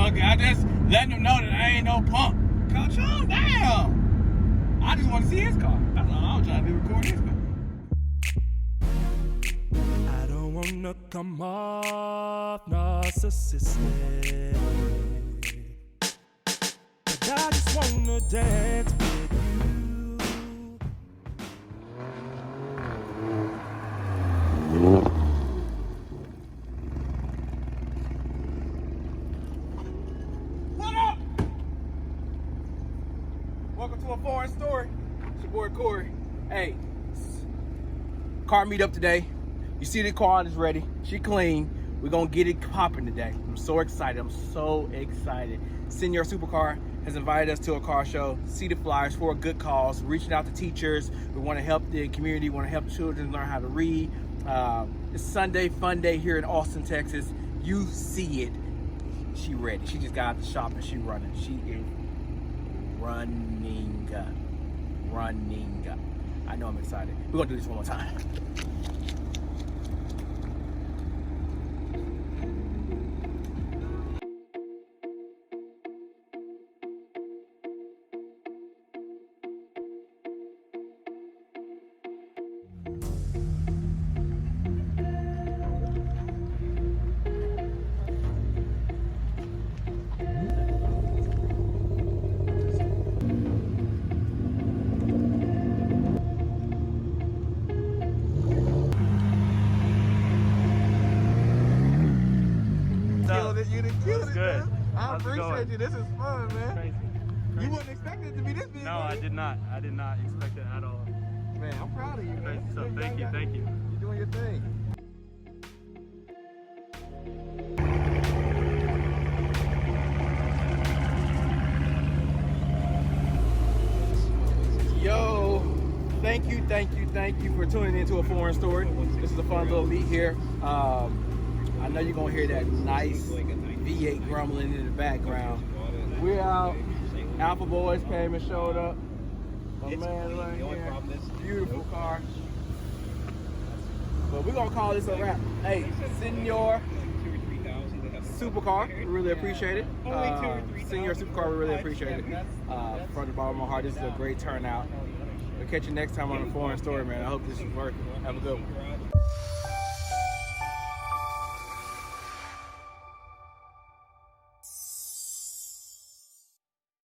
look, I just letting them know that I ain't no punk. Calm down. I just want to see his car. That's all I was trying to do, record his car. I don't wanna come off narcissistic, but I just wanna dance with you. What up? Welcome to a foreign story. It's your boy Corey. Hey, car meet up today. You see the car is ready. She clean. We're gonna get it popping today. I'm so excited. Senior Supercar has invited us to a car show, see the flyers for a good cause, reaching out to teachers. We want to help the community, want to help children learn how to read. It's Sunday, fun day here in Austin, Texas. You see it. She ready. She just got out the shop and she running. She is running. I know I'm excited. We're gonna do this one more time. You done killed it, good. man. I How's it appreciate going? you. This is fun, man. Crazy. You wouldn't expect it to be this big. No, I did not. I did not expect it at all. Man, I'm proud of you, Crazy man. stuff. Thank you. Thank you. You're doing your thing. Yo, thank you for tuning into a foreign story. This is a fun little meet here. I know you're gonna hear that nice V8 grumbling in the background. We're out. Alpha Boys came and showed up. My man right here. Beautiful car. But we're gonna call this a wrap. Hey, Senior Supercar, we really appreciate it. Senior Supercar, we really appreciate it. From the bottom of my heart, this is a great turnout. We'll catch you next time on the foreign story, man. I hope this is working. Have a good one.